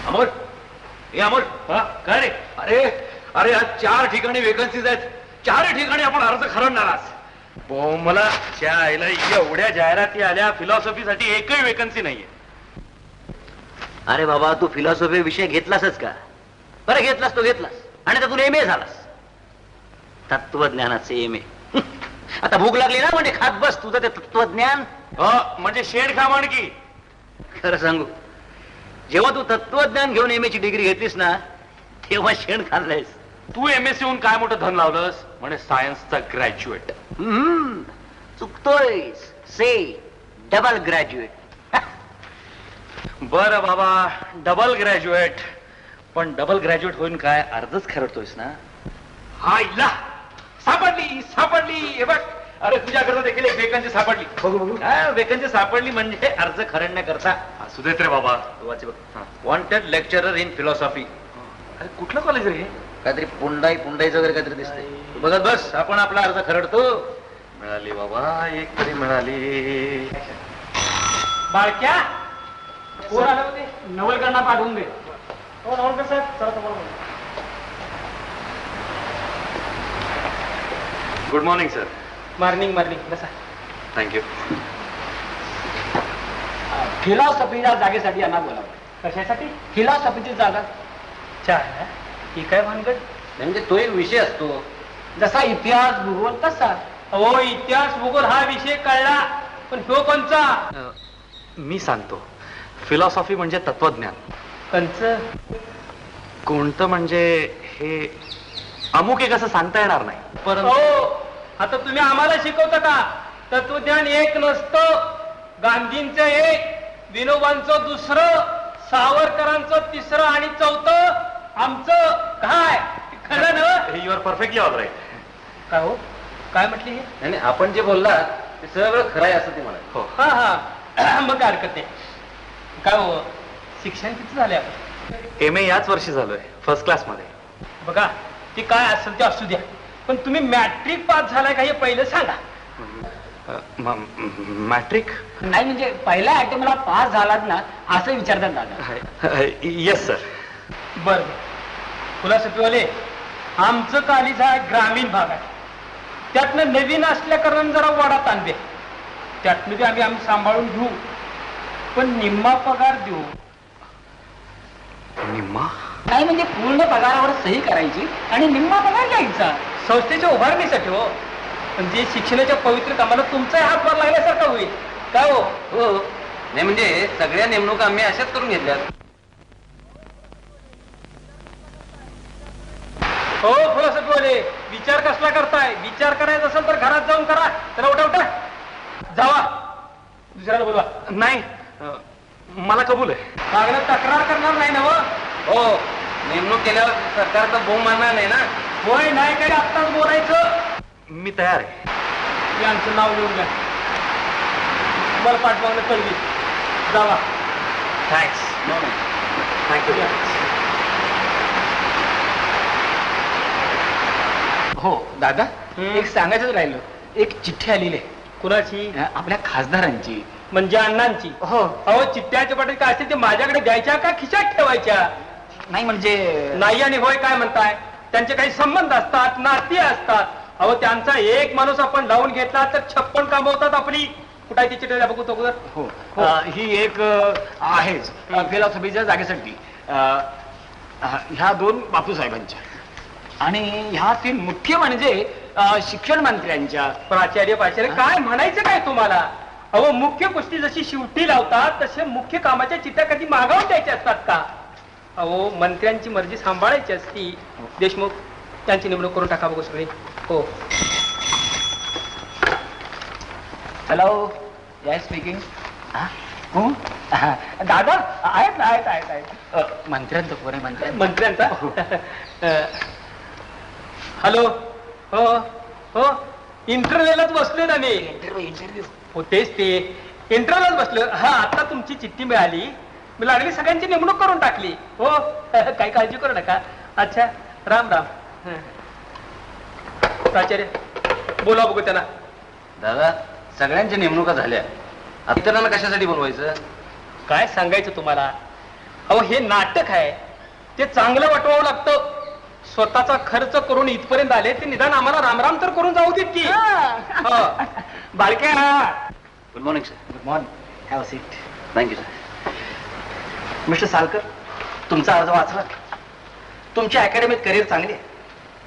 अमोल, हे अमोल, काय रे? अरे अरे आज 4 ठिकाणी वेकन्सीज आहेत. 4 ठिकाणी आपण अर्ज खरवणार आज. मला आईला एवढ्या जाहिराती आल्या, फिलॉसॉफीसाठी एकही वेकन्सी नाहीये. अरे बाबा, तू फिलॉसॉफी विषय घेतलासच का? बरं घेतलास, तो घेतलास आणि त्यातून एम ए झालास, तत्वज्ञानाचे एम ए. आता भूक लागली ना म्हणजे खात बस तुझं ते तत्वज्ञान. म्हणजे शेड खा म्हण की. खरं सांगू, जेव्हा तू तत्वज्ञान घेऊन एम ए ची डिग्री घेतलीस ना, तेव्हा शेण खाल्लायस. तू एमएससी होऊन काय मोठं धन लावलंस? म्हणजे सायन्सचा ग्रॅज्युएट. चुकतोयस. से डबल ग्रॅज्युएट. बरं बाबा, डबल ग्रॅज्युएट. पण डबल ग्रॅज्युएट होऊन काय अर्धच खरडतोयस ना? हा इल्ला सापडली सापडली. हे बघ, अरे तुझ्याकडे देखील एक वेकन्सी सापडली. बघू बघू. वेकन्सी सापडली म्हणजे अर्ज खरडण्याकरता. सुदेत रे बाबा. वाचे बघ, वॉन्टेड लेक्चरर इन फिलॉसॉफी. अरे कुठलं कॉलेज रे? काहीतरी पुंडाईचं वगैरे काहीतरी दिसतंय. बघत बस, आपण आपला अर्ज खरडतो. मिळाली बाबा, एक तरी मिळाली. बाळक्या कोण आलं होते? नवलकरांना पाठवून दे. हो नवलकर साहेब, चला तुम्हाला. Good morning sir. Morning morning. बसा. थँक्यू. फिलॉसॉफीच्या जागेसाठी यांना बोलावं. कशासाठी? फिलॉसॉफीची जागा. अच्छा, ही काय भानगड? म्हणजे तो एक विषय असतो, जसा इतिहास भूगोल तसा. हो, इतिहास भूगोल हा विषय कळला, पण तो कोणचा? मी सांगतो. फिलॉसॉफी म्हणजे तत्वज्ञान. कंच. कोणतं म्हणजे हे अमुक एक असं सांगता येणार नाही. हो, आता तुम्ही आम्हाला शिकवता का? तत्वज्ञान एक नसतं. गांधींचं एक, विनोबांचं दुसरं, सावरकरांचं तिसरं आणि चौथं. आमचं काय खरं ना? You are perfectly all right. काय हो, काय म्हटली हे? आणि आपण जे बोलला ते सगळं खरं आहे असं ते म्हणा. हो. हा हा, मग काय हरकत नाही. काय हो, शिक्षण किती झाले आपण? एम ए याच वर्षी झालोय, फर्स्ट क्लास मध्ये. बघा, ती काय असेल ते असू द्या, पण तुम्ही मॅट्रिक पास झालाय का हे पहिलं सांगा. मॅट्रिक? नाही म्हणजे पहिल्या अटेम्प्टला पास झालात ना असं विचारतात दादा. Yes sir. बर, फिलॉसॉफीवाले, आमचं कॉलेज हा ग्रामीण भाग आहे. त्यातनं नवीन असल्या कारणाने जरा वाडा तांबे, त्यातनं बी आम्ही सांभाळून घेऊ, पण निम्मा पगार देऊ. निम्मा? नाही म्हणजे पूर्ण पगारावर सही करायची आणि निम्मा पगार द्यायचा संस्थेच्या उभारणीसाठी. हो, पण जे शिक्षणाच्या पवित्र कामाला तुमचा हातभार लागल्यासारखा होईल. काय हो? हो, नाही म्हणजे सगळ्या नेमणुका आम्ही अशाच करून घेतल्यात. हो फिलॉसॉफीवाले, विचार कसला करताय? विचार करायचा असेल तर घरात जाऊन करा. चला उठा उठा, जावा, दुसऱ्याला बोलवा. नाही, मला कबूल आहे. मागणं तक्रार करणार नाही ना? हो, नेमणूक केल्यावर सरकारचा बोंब मारणार नाही ना? होय, नाही काय आत्ताच बोलायचं. मी तयार आहे. मी आमचं नाव लिहून घ्या. तुम्हाला पाठवायला कळवी. जावा. थँक्स. थँक्यू. हो दादा, हम्म. एक सांगायचं राहिलं. एक चिठ्ठी आलेली आहे कुणाची? आपल्या खासदारांची. म्हणजे अण्णांची? हो. अहो, चिठ्ठ्याच्या पाठी काय असतील ते माझ्याकडे द्यायच्या का खिशात ठेवायच्या? नाही म्हणजे नाही आणि होय काय म्हणताय? त्यांचे काही संबंध असतात, नाती असतात. अहो, त्यांचा एक माणूस आपण लावून घेतला तर 56 कामं होतात आपली. कुठे आहे ती चिठ्ठी? बघू तो अगोदर. हो, ही एक आहेच फिलॉसॉफीच्या जागेसाठी. ह्या 2 बापूसाहेबांच्या आणि ह्या 3 मुख्य म्हणजे शिक्षण मंत्र्यांच्या. प्राचार्य काय म्हणायचं काय तुम्हाला? अहो, मुख्य गोष्टी जशी शिवटी लावतात तसे मुख्य कामाच्या चिठ्ठ्या कधी मागावून द्यायच्या असतात का? अहो, मंत्र्यांची मर्जी सांभाळायची असती. देशमुख, त्यांची नेमणूक करून टाका बघू सगळी. हो. हॅलो, या स्पीकिंग. हो दादा, आहेत आहेत आहेत आहेत. मंत्र्यांचं फोन आहे. मंत्र्यांचा? हॅलो. हो हो, इंटरव्ह्यूलाच बसलोय ना मी. इंटरव्ह्यू. हो तेच ते, इंटरव्ह्यूलाच बसलो. हा, आता तुमची चिठ्ठी मिळाली, मी लागली सगळ्यांची नेमणूक करून टाकली. हो, काही काळजी करू नका. अच्छा, राम राम. प्राचार्य, बोला बघू त्यांना. दादा, सगळ्यांच्या नेमणुका झाल्या, इतरांना कशासाठी बोलवायचं? काय सांगायचं तुम्हाला? अहो हे नाटक आहे, ते चांगलं वाटवावं लागतं. स्वतःचा खर्च करून इथपर्यंत आले, ते निदान आम्हाला रामराम तर करून जाऊ देत की. हो. बाळक्या. Good morning sir. Good morning. Have a seat. Thank you sir. Mister Salkar, तुमचा अर्ज वाचला. तुमच्या अकॅडमीत करिअर चांगली आहे,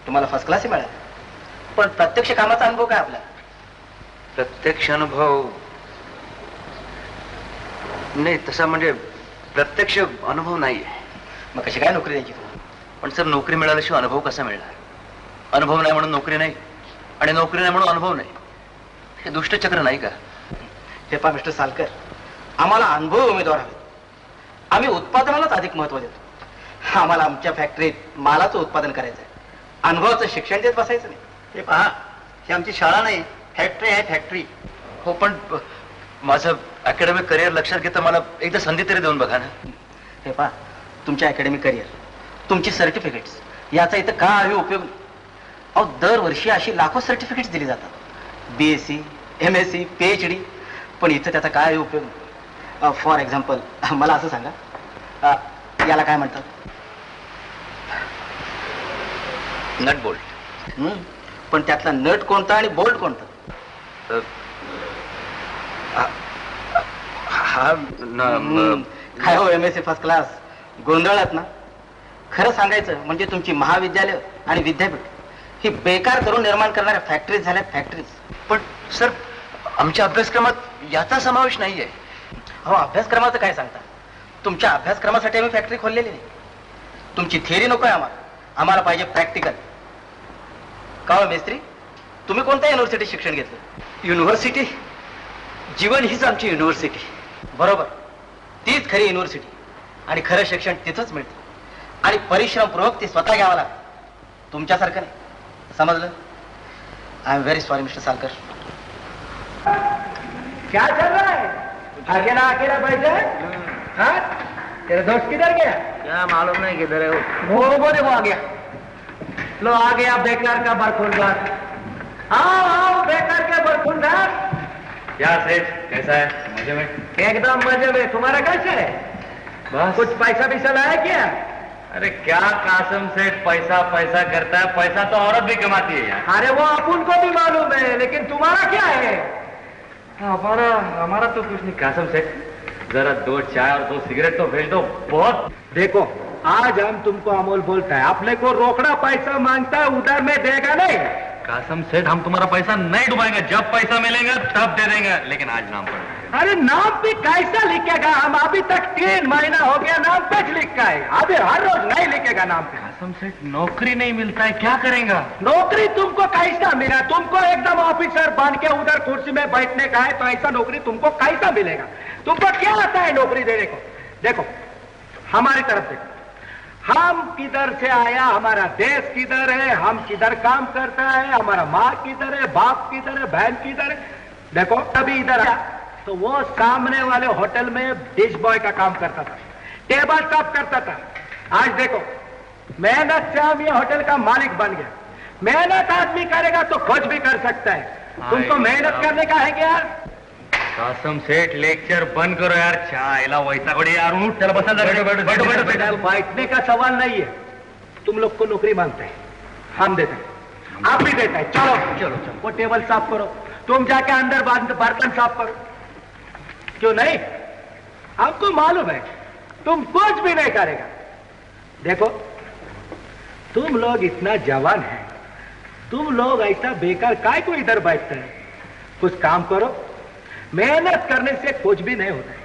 तुम्हाला फर्स्ट क्लासही मिळाला. पण प्रत्यक्ष कामाचा अनुभव काय आपला? प्रत्यक्ष अनुभव नाही, तसा म्हणजे प्रत्यक्ष अनुभव नाहीये. मग कशी काय नोकरी द्यायची? पण सर, नोकरी मिळाल्याशिवाय अनुभव कसा मिळणार? अनुभव नाही म्हणून नोकरी नाही, आणि नोकरी नाही म्हणून अनुभव नाही. हे दुष्टचक्र नाही का? हे पहा मिस्टर सालकर, आम्हाला अनुभव उमेदवार हवे. आम्ही उत्पादनालाच अधिक महत्व देतो. आम्हाला आमच्या फॅक्टरीत मालाचं उत्पादन करायचं आहे, अनुभवाचं शिक्षण देत बसायचं नाही. हे पहा, ही आमची शाळा नाही, फॅक्टरी आहे, फॅक्टरी. हो, पण माझं अकॅडमिक करिअर लक्षात घेता मला एकदा संधी तरी देऊन बघा ना. हे पहा, तुमच्या अकॅडमिक करिअर, तुमची सर्टिफिकेट्स याचा इथं काही उपयोग नाही. अहो, दरवर्षी अशी लाखो सर्टिफिकेट्स दिली जातात, BSc, MSc, PhD, पण इथं त्याचा काय उपयोग नाही. फॉर एक्झाम्पल, मला असं सांगा, याला काय म्हणतात? Nut bolt. पण त्यातला नट कोणता आणि बोल्ट कोणता? काय हो MSc फर्स्ट क्लास, गोंधळात ना. खरं सांगायचं म्हणजे तुमची महाविद्यालय आणि विद्यापीठ ही बेकार करून निर्माण करणाऱ्या फॅक्टरीज झाल्या, फॅक्टरीज. पण सर, आमच्या अभ्यासक्रमात याचा समावेश नाहीये. हो, अभ्यासक्रमाचं काय सांगता? तुमच्या अभ्यासक्रमासाठी आम्ही फॅक्टरी खोललेली नाही. तुमची थिअरी नको आहे आम्हाला, आम्हाला पाहिजे प्रॅक्टिकल. का हो मेस्त्री, तुम्ही कोणत्या युनिव्हर्सिटीत शिक्षण घेतलं? युनिव्हर्सिटी? जीवन हीच आमची युनिव्हर्सिटी. बरोबर, तीच खरी युनिव्हर्सिटी, आणि खरं शिक्षण तिथंच मिळतं, आणि परिश्रमपूर्वक ते स्वतः घ्यावं लागतं. तुमच्यासारखं नाही, समजलं? I am very sorry mister Salkar. क्या चल रहा है? अकेला अकेला बैठे? हाँ? तेरा दोस्त किधर गया? क्या मालूम नहीं किधर है वो. वो देखो आ गया. लो आ गया बेकार का बरखुरदार. आओ आओ, बेकार के बरखुरदार. क्या सेठ, कैसा है? मजे में? एकदम मजे में. तुम्हारा कैसा है? बस. कुछ पैसा वैसा लाया क्या? अरे क्या कासम सेठ पैसा पैसा करता है, पैसा तो औरत भी कमाती है यार. अरे वो अपन को भी मालूम है, लेकिन तुम्हारा क्या है? हमारा तो कुछ नहीं कासम सेठ, जरा 2 चाय और 2 सिगरेट तो भेज दो. बहुत. देखो, आज हम तुमको अमोल बोलता है, अपने को रोकड़ा पैसा मांगता है, उधर में देगा नहीं. कासम सेठ, हम तुम्हारा पैसा नहीं डुबाएंगे, जब पैसा मिलेगा तब दे देंगे, लेकिन आज नाम पर. अरे नाम पे कैसा लिखेगा? हम अभी तक 3 महीना हो गया नाम पे लिखा है, अभी हर रोज नहीं लिखेगा नाम पे. कासम सेठ, नौकरी नहीं मिलता है, क्या करेंगे? नौकरी तुमको कैसा मिला? तुमको एकदम ऑफिसर बन के उधर कुर्सी में बैठने का है, तो ऐसा नौकरी तुमको कैसा मिलेगा? तुमको क्या आता है नौकरी देने को? देखो, हमारी तरफ देखो, हम किधर से आया, हमारा देश किधर है, हम किधर काम करता है, हमारा माँ किधर है, बाप किधर है, बहन किधर है. देखो, अभी इधर आया तो वो सामने वाले होटल में डिश बॉय का काम करता था, टेबल टॉप करता था. आज देखो, मेहनत से हम ये होटल का मालिक बन गया. मेहनत आदमी करेगा तो कुछ भी कर सकता है. तुमको मेहनत करने का है क्या? कासम सेठ, लेक्चर बंद करो यार. चायला वैतागडी यार. उठ, चला बसा जरा. बैठो. बैठने का सवाल नहीं है. तुम लोग को नौकरी मांगते हैं, हम देते हैं, आप भी देते हैं. चलो चलो चलो, वो टेबल साफ करो, तुम जाके अंदर बर्तन साफ करो. क्यों नहीं? हमको मालूम है तुम कुछ भी नहीं करेगा. देखो, तुम लोग इतना जवान है, तुम लोग ऐसा बेकार काय को इधर बैठते हैं? कुछ काम करो. मेहनत करने से कुछ भी नहीं होता है.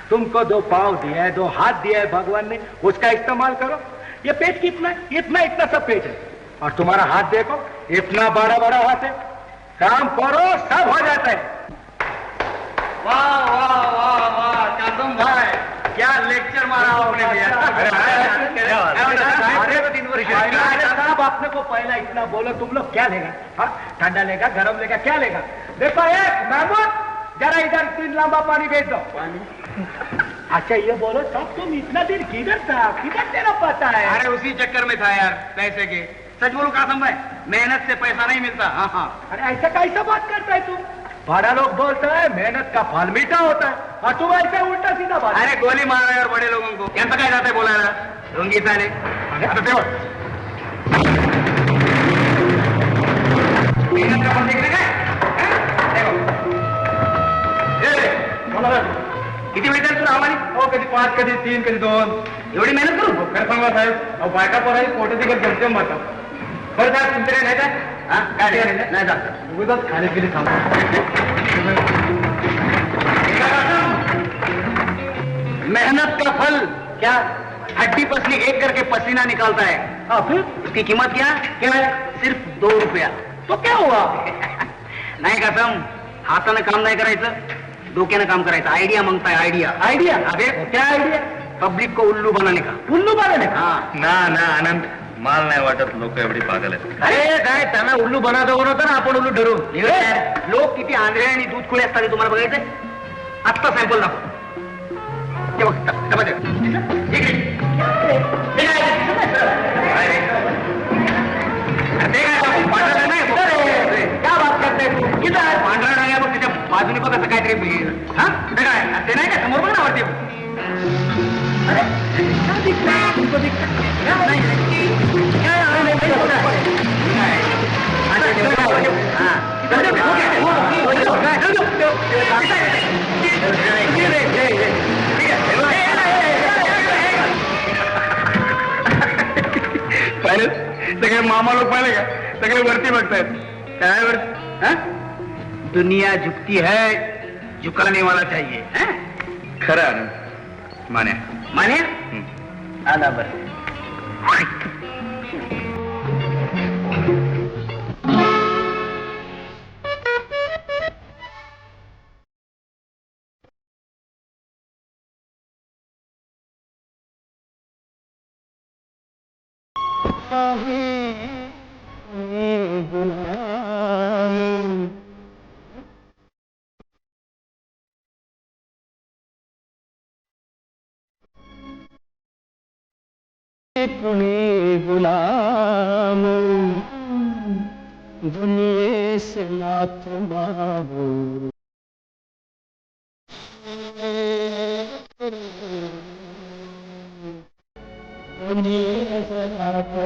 तुमको 2 पांव दिया है, 2 हाथ दिया है भगवान ने, उसका इस्तेमाल करो. ये पेट कितना है? इतना सब पेट है, और तुम्हारा हाथ देखो, इतना बड़ा बड़ा हाथ है. काम करो, सब हो जाता है. वाह वाह वाह वाह, कासम भाई, क्या लेक्चर मारा आपने भैया. साहब, आपने को पहला इतना बोलो, तुम लोग क्या लेगा? हाँ, ठंडा लेगा, गरम लेगा, क्या लेगा? देखो, एक महमूद, जरा इधर 3 लंबा पानी भेज दो. अच्छा, ये बोलो साहब, तुम इतना दिन किधर था? किधर तेरा पता है? अरे उसी चक्कर में था यार, पैसे के. सच बोलो कासम भाई, मेहनत से पैसा नहीं मिलता. हाँ हाँ. अरे ऐसा कैसा बात करता है तुम? बड़ा लोग बोलता है मेहनत का फल मीठा होता है और तुम ऐसे उल्टा सीधा बात। अरे गोली मारा यार बड़े लोगों को, यांचं काय जात आहे बोलायला ढोंगी चाले. आता तेव्हा मेहनत का फल देखणे काय किती मिळतात तुला आम्हाला? हो कधी 5 कधी 3 कधी 2. एवढी मेहनत करू? खरं सांगा साहेब, अहो बायका पोराई पोटे तिकड जमते म्हणतात. बरं साहेब तुमच्याकडे नाही काय? हा काय नाही जात. उगाच खाली पिली सांगतो. मेहनत का फल क्या? हड्डी पसली एक करके पसीना निकालता है. हाँ फिर उसकी कीमत क्या है? सिर्फ 2 रुपया. तो क्या हुआ? नाही का सम, हाताने काम नाही करायचं, डोक्यानं काम करायचं. आयडिया मांगताय आयडिया. आइडिया? अबे क्या आइडिया? पब्लिक को उल्लू बनाने का. उल्लू बनाने का? हाँ. ना आनंद, मला नाही वाटत लोक एवढी पागल आहेत. अरे काय त्यांना उल्लू बनावं बनवतं ना आपण उल्लू ठरू. लोक किती आंधळे आणि दूध खुळे असतात हे तुम्हाला बघायचंय. आत्ता सॅम्पल दाखव. ते बघ, डबा दे. इकडे. हे काय? काय रे? ते काय दाखव? पांढरा नाही क्या बात करते तू? किती आहे? पांढरा डाग आहे बघ, त्याच्या बाजूने बघ असं काहीतरी. हा ते काय? ते नाही का समोर बघ ना वरती. अरे क्या दिख रहा है? तुमको दिख रहा है? क्या नहीं? क्या पाहिलं सगळे मामा लोक पाहिले का? सगळे वरती बघतायत. काय वरती? हा? दुनिया झुकती है, झुकाने वाला चाहिए. खरं आनंद मान्या. माने आला बर. गुलाम दुनिया से नाथ माहो दुनिया से नाथ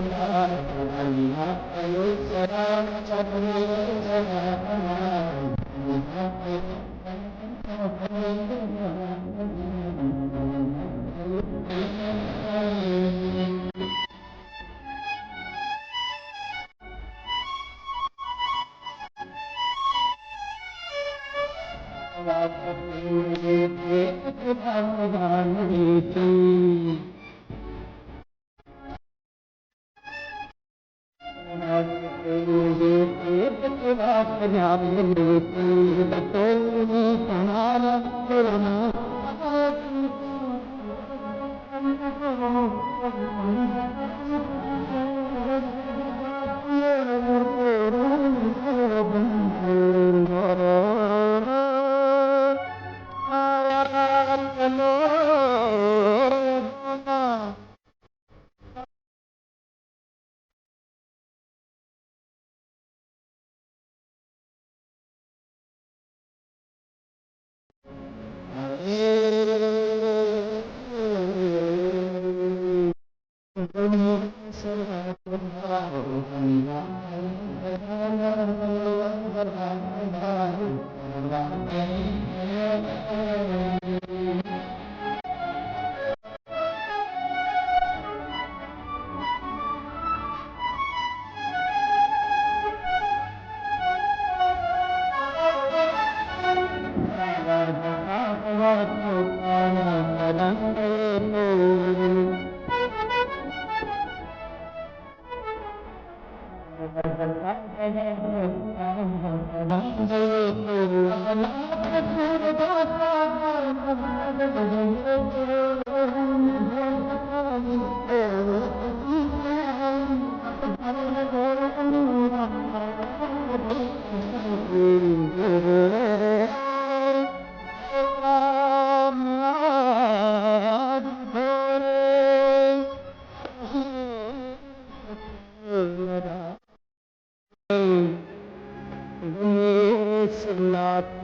not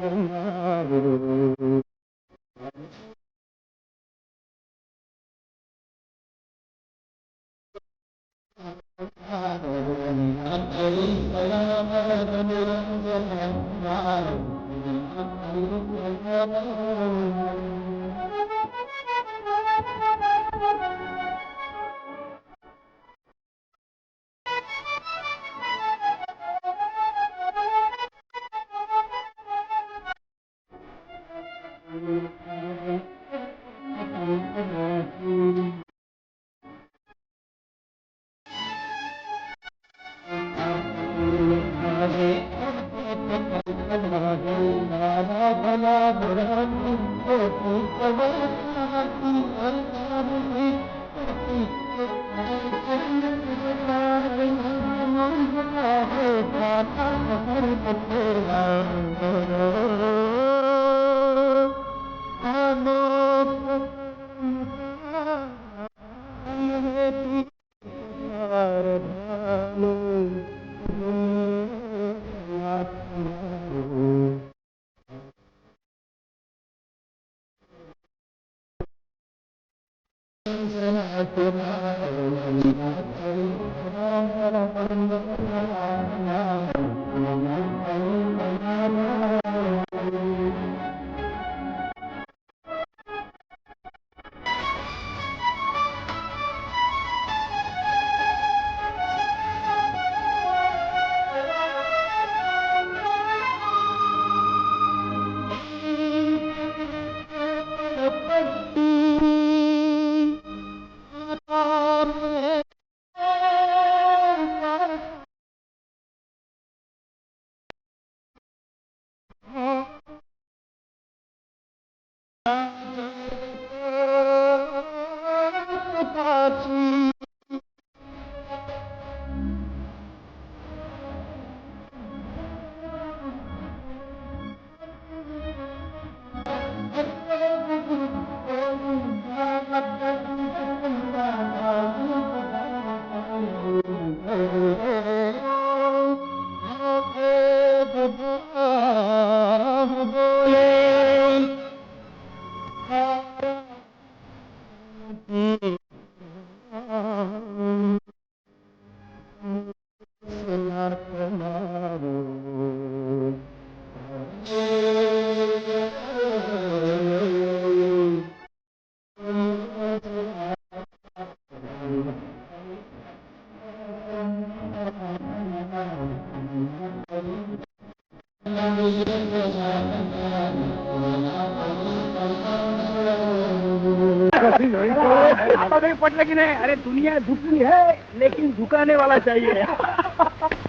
पटलं की नाही? अरे दुनिया झुकली है लेकिन झुकाने वाला चाहिए.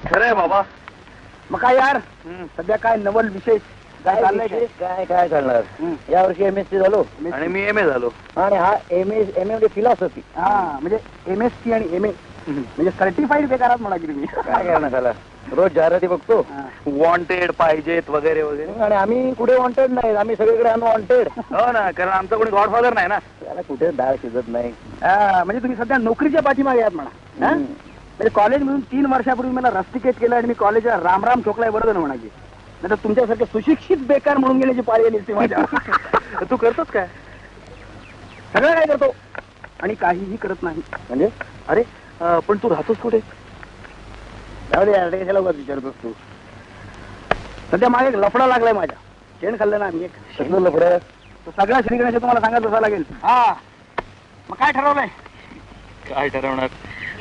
खरंय बाबा. मग काय यार सध्या काय नवल विशेष काय चाललंय? काय चालणार या वर्षी MSc झालो आणि मी MA झालो. आणि हा MA म्हणजे फिलॉसॉफी. हा म्हणजे MSc आणि MA म्हणजे सर्टिफाईड बेकारात म्हणा की तुम्ही. काय करणार त्याला रोज जाहिराती बघतो वॉन्टेड पाहिजेत वगैरे वगैरे. आणि आम्ही कुठे वॉन्टेड नाही, आम्ही सगळीकडे अनवॉन्टेड. हो ना, कारण आमचा कोणी गॉडफादर नाही ना. त्याला कुठे डाळ शिजत नाही. म्हणजे तुम्ही सध्या नोकरीच्या पाठीमागे आहात म्हणा. हा? म्हणजे कॉलेजमधून 3 वर्षापूर्वी मला रस्टिकेट केलं आणि मी कॉलेजला रामराम ठोकलाय बरं झालं म्हणायची. नाही तर तुमच्यासारखे सुशिक्षित बेकार म्हणून गेल्याची पाळी आली असती माझ्या. तू करतोस काय? सगळं काय करतो आणि काहीही करत नाही. म्हणजे अरे पण तू राहतोस कुठे? कशाला उगाच विचारतोस तू? सध्या मागे एक लफडा लागलाय माझ्या. शेण खाल्लं ना आम्ही एक. सगळं लफडं. तो सगळा श्रीगणेश तुम्हाला सांगत बसावं लागेल. हा मग काय ठरवलंय? काय ठरवणार?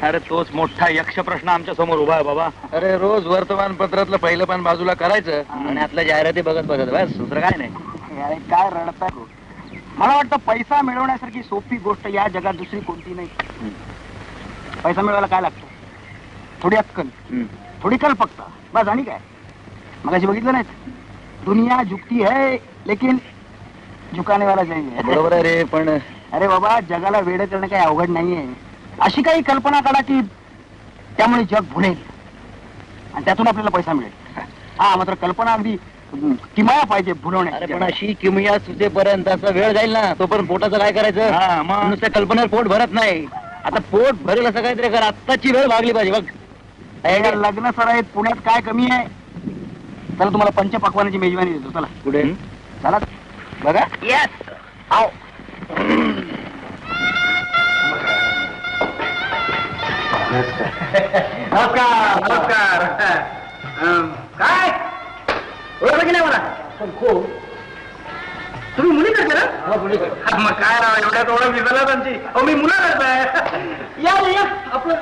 अरे तोच मोठा यक्ष प्रश्न आमच्या समोर उभा आहे बाबा. अरे रोज वर्तमानपत्रातलं पहिलं पान बाजूला करायचं आणि आतल्या जाहिराती बघत बघत बस दुसरं काय नाही. अरे काय रडताय? मला वाटतं पैसा मिळवण्यासारखी सोपी गोष्ट या जगात दुसरी कोणती नाही. पैसा मिळवायला काय लागतं? थोडी अक्कल, थोडी कल्पकता, बस. आणि काय मगाशी बघितलं नाही? दुनिया झुकती है लेकिन झुकाने वाला चाहिए. बरोबर आहे रे, पण अरे बाबा जगाला वेडं करणं काही अवघड नाहीये. अशी काही कल्पना काढा की त्यामुळे जग भुलेल आणि त्यातून आपल्याला पैसा मिळेल. हा मात्र कल्पना अगदी किमया पाहिजे भुलवण्या. अरे पण अशी किमया सुचेपर्यंत असा वेळ जाईल ना, तोपर्यंत पोटाचं काय करायचं? हा, मग? नुसत्या कल्पनेवर पोट भरत नाही. आता पोट भरेल असं काहीतरी कर. आत्ताची वेळ भागली पाहिजे बघ. लग्न सराईत पुण्यात काय कमी आहे? चला तुम्हाला पंचपक्वानाची मेजवानी देतो. चला कुठे? चला बघा. येस आओ. नमस्कार. नमस्कार काय ओळखलं की नाही मला तुम्ही मुली करते ना मग काय राव एवढ्यात ओळख दिसला आमची अहो मी मुलं करताय या या आपलं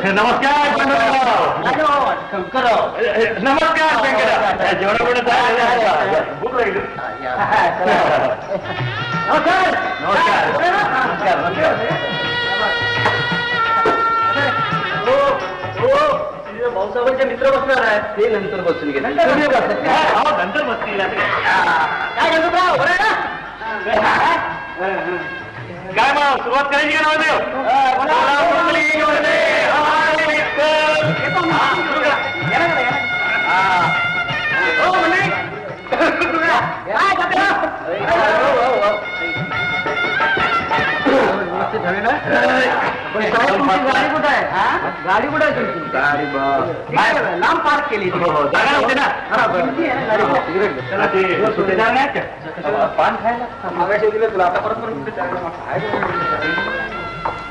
नमस्कार नमस्कार शंकरराव नमस्कार शंकरराव जेवणापुढे नमस्कार भाऊसाहेबांचे मित्र बसणार आहेत ते नंतर बसून गेले नंतर बसतील काय काय मग सुरुवात करायची का नव्हती गाडी कुठे आहे तुमची गाडी लांब पार्क केली जागा होते ना पान खायला मागाशी दिलं तुला आता परत